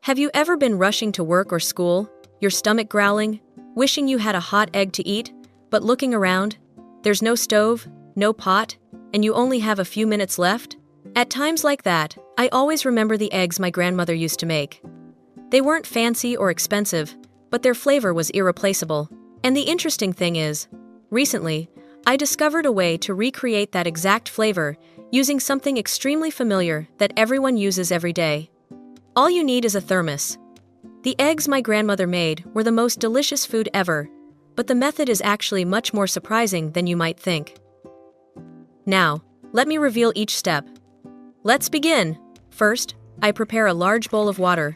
Have you ever been rushing to work or school, your stomach growling, wishing you had a hot egg to eat, but looking around, there's no stove, no pot, and you only have a few minutes left? At times like that, I always remember the eggs my grandmother used to make. They weren't fancy or expensive, but their flavor was irreplaceable. And the interesting thing is, recently, I discovered a way to recreate that exact flavor using something extremely familiar that everyone uses every day. All you need is a thermos. The eggs my grandmother made were the most delicious food ever, but the method is actually much more surprising than you might think. Now, let me reveal each step. Let's begin. First, I prepare a large bowl of water.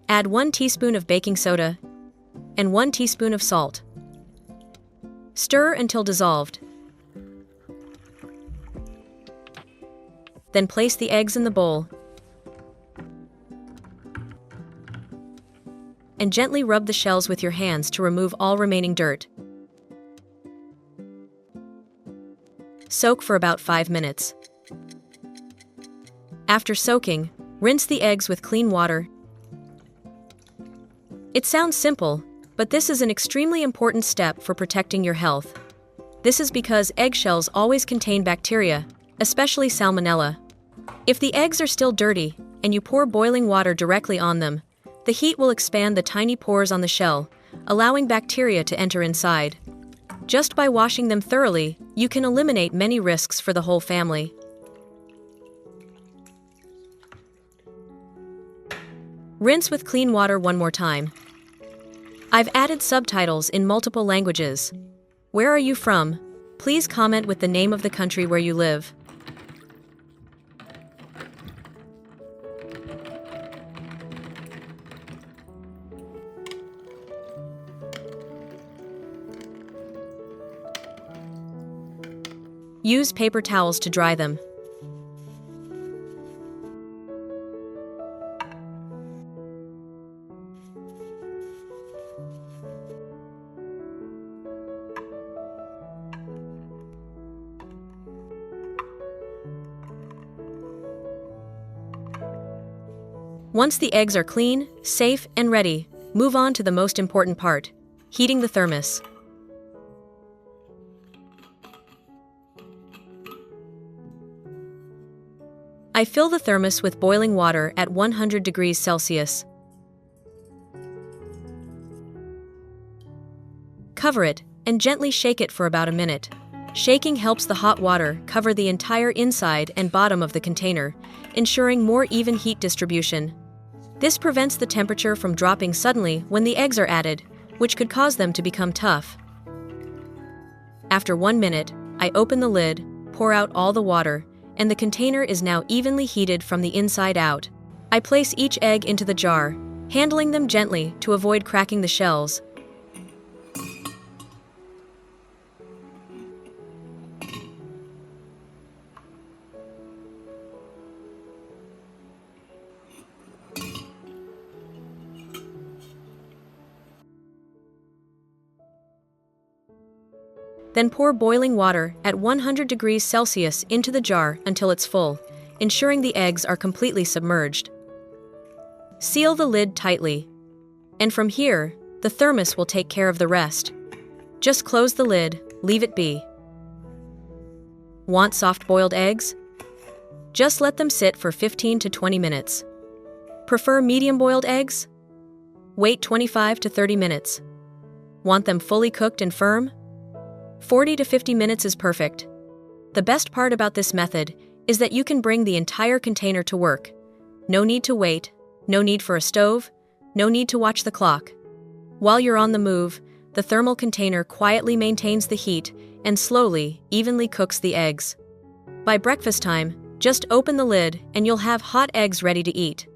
Add 1 teaspoon of baking soda and 1 teaspoon of salt. Stir until dissolved. Then place the eggs in the bowl and gently rub the shells with your hands to remove all remaining dirt. Soak for about 5 minutes. After soaking, rinse the eggs with clean water. It sounds simple, but this is an extremely important step for protecting your health. This is because eggshells always contain bacteria, especially salmonella. If the eggs are still dirty, and you pour boiling water directly on them, the heat will expand the tiny pores on the shell, allowing bacteria to enter inside. Just by washing them thoroughly, you can eliminate many risks for the whole family. Rinse with clean water one more time. I've added subtitles in multiple languages. Where are you from? Please comment with the name of the country where you live. Use paper towels to dry them. Once the eggs are clean, safe, and ready, move on to the most important part: heating the thermos. I fill the thermos with boiling water at 100 degrees Celsius. Cover it and gently shake it for about a minute. Shaking helps the hot water cover the entire inside and bottom of the container, ensuring more even heat distribution. This prevents the temperature from dropping suddenly when the eggs are added, which could cause them to become tough. After 1 minute, I open the lid, pour out all the water, and the container is now evenly heated from the inside out. I place each egg into the jar, handling them gently to avoid cracking the shells. Then pour boiling water at 100 degrees Celsius into the jar until it's full, ensuring the eggs are completely submerged. Seal the lid tightly. And from here, the thermos will take care of the rest. Just close the lid, leave it be. Want soft-boiled eggs? Just let them sit for 15 to 20 minutes. Prefer medium-boiled eggs? Wait 25 to 30 minutes. Want them fully cooked and firm? 40 to 50 minutes is perfect. The best part about this method is that you can bring the entire container to work. No need to wait, no need for a stove, no need to watch the clock. While you're on the move, the thermal container quietly maintains the heat and slowly, evenly cooks the eggs. By breakfast time, just open the lid and you'll have hot eggs ready to eat.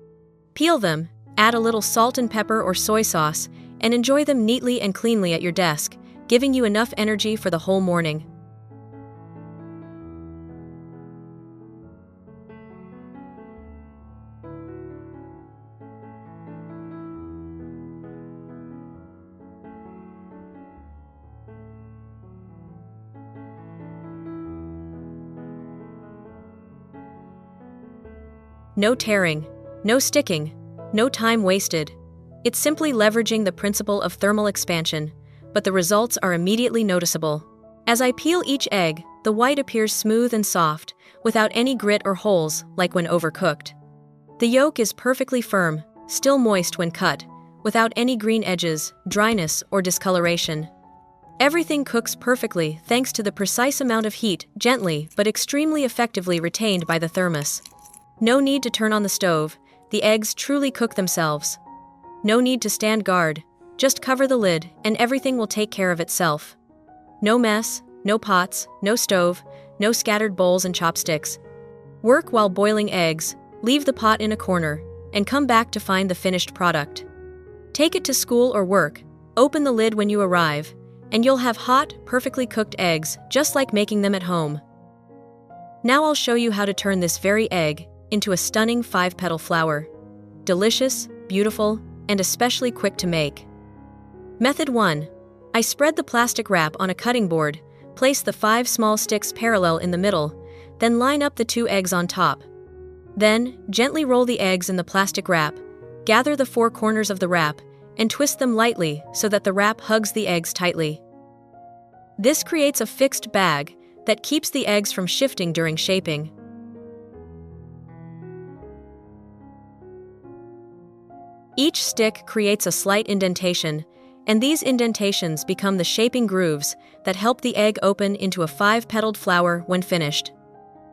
Peel them, add a little salt and pepper or soy sauce, and enjoy them neatly and cleanly at your desk, giving you enough energy for the whole morning. No tearing, no sticking, no time wasted. It's simply leveraging the principle of thermal expansion, but the results are immediately noticeable. As I peel each egg, the white appears smooth and soft, without any grit or holes like when overcooked. The yolk is perfectly firm, still moist when cut, without any green edges, dryness, or discoloration. Everything cooks perfectly thanks to the precise amount of heat, gently but extremely effectively retained by the thermos. No need to turn on the stove, the eggs truly cook themselves. No need to stand guard, just cover the lid and everything will take care of itself. No mess, no pots, no stove, no scattered bowls and chopsticks. Work while boiling eggs, leave the pot in a corner, and come back to find the finished product. Take it to school or work, open the lid when you arrive, and you'll have hot, perfectly cooked eggs, just like making them at home. Now I'll show you how to turn this very egg into a stunning 5-petal flower. Delicious, beautiful, and especially quick to make. Method 1. I spread the plastic wrap on a cutting board, place the 5 small sticks parallel in the middle, then line up the 2 eggs on top. Then, gently roll the eggs in the plastic wrap, gather the 4 corners of the wrap, and twist them lightly so that the wrap hugs the eggs tightly. This creates a fixed bag that keeps the eggs from shifting during shaping. Each stick creates a slight indentation, and these indentations become the shaping grooves that help the egg open into a 5-petaled flower when finished.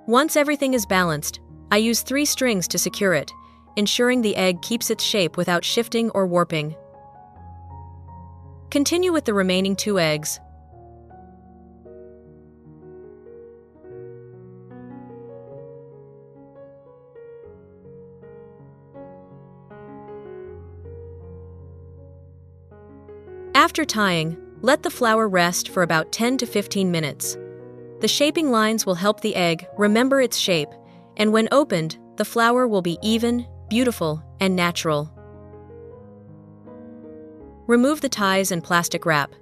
Once everything is balanced, I use 3 strings to secure it, ensuring the egg keeps its shape without shifting or warping. Continue with the remaining 2 eggs. After tying, let the flower rest for about 10 to 15 minutes. The shaping lines will help the egg remember its shape, and when opened, the flower will be even, beautiful, and natural. Remove the ties and plastic wrap.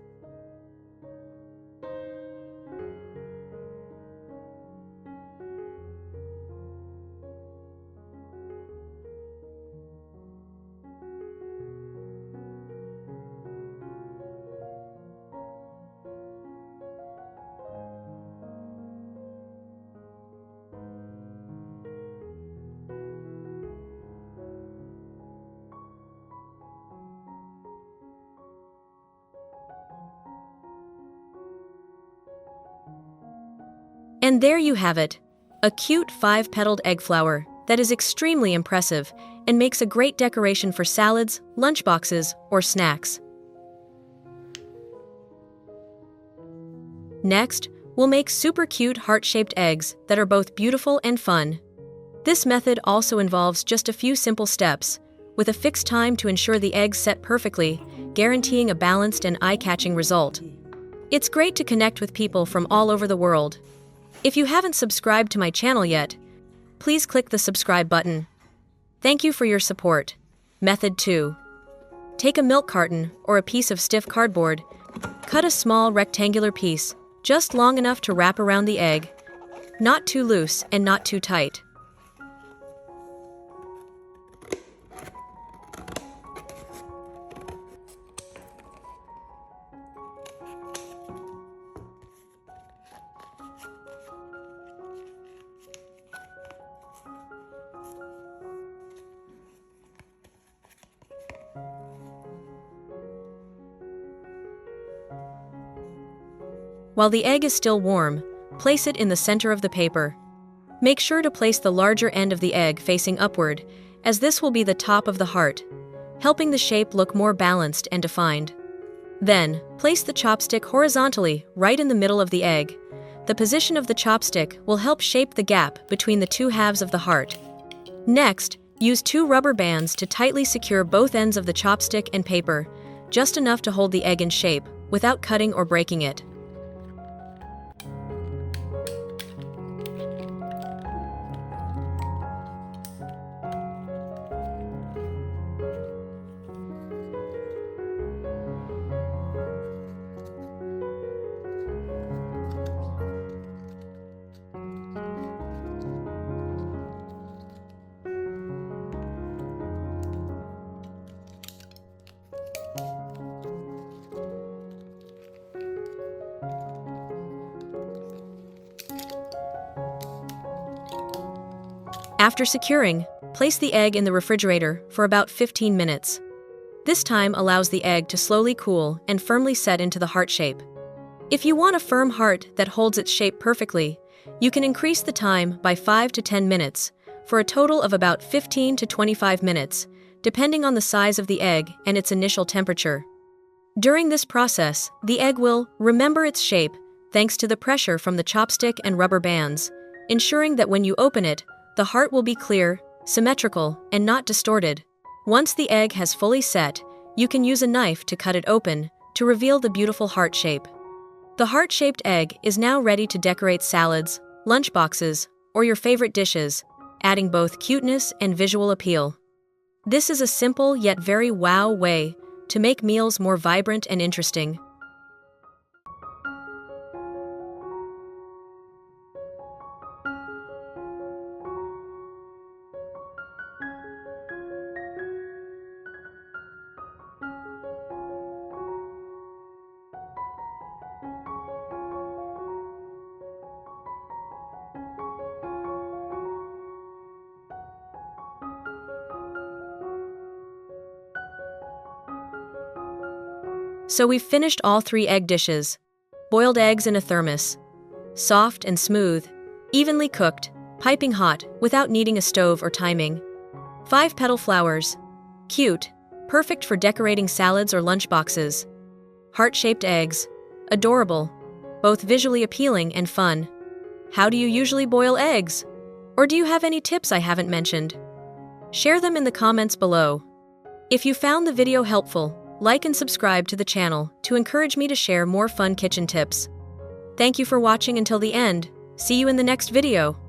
And there you have it, a cute 5-petaled egg flower that is extremely impressive and makes a great decoration for salads, lunchboxes, or snacks. Next, we'll make super cute heart-shaped eggs that are both beautiful and fun. This method also involves just a few simple steps, with a fixed time to ensure the eggs set perfectly, guaranteeing a balanced and eye-catching result. It's great to connect with people from all over the world. If you haven't subscribed to my channel yet, please click the subscribe button. Thank you for your support. Method 2. Take a milk carton or a piece of stiff cardboard. Cut a small rectangular piece, just long enough to wrap around the egg, not too loose and not too tight. While the egg is still warm, place it in the center of the paper. Make sure to place the larger end of the egg facing upward, as this will be the top of the heart, helping the shape look more balanced and defined. Then, place the chopstick horizontally right in the middle of the egg. The position of the chopstick will help shape the gap between the 2 halves of the heart. Next, use 2 rubber bands to tightly secure both ends of the chopstick and paper, just enough to hold the egg in shape, without cutting or breaking it. After securing, place the egg in the refrigerator for about 15 minutes. This time allows the egg to slowly cool and firmly set into the heart shape. If you want a firm heart that holds its shape perfectly, you can increase the time by 5 to 10 minutes, for a total of about 15 to 25 minutes, depending on the size of the egg and its initial temperature. During this process, the egg will remember its shape thanks to the pressure from the chopstick and rubber bands, ensuring that when you open it, the heart will be clear, symmetrical, and not distorted. Once the egg has fully set, you can use a knife to cut it open to reveal the beautiful heart shape. The heart-shaped egg is now ready to decorate salads, lunchboxes, or your favorite dishes, adding both cuteness and visual appeal. This is a simple yet very wow way to make meals more vibrant and interesting. So we've finished all 3 egg dishes. Boiled eggs in a thermos. Soft and smooth, evenly cooked, piping hot without needing a stove or timing. 5-petal flowers. Cute, perfect for decorating salads or lunchboxes. Heart-shaped eggs. Adorable, both visually appealing and fun. How do you usually boil eggs? Or do you have any tips I haven't mentioned? Share them in the comments below. If you found the video helpful, like and subscribe to the channel to encourage me to share more fun kitchen tips. Thank you for watching until the end. See you in the next video.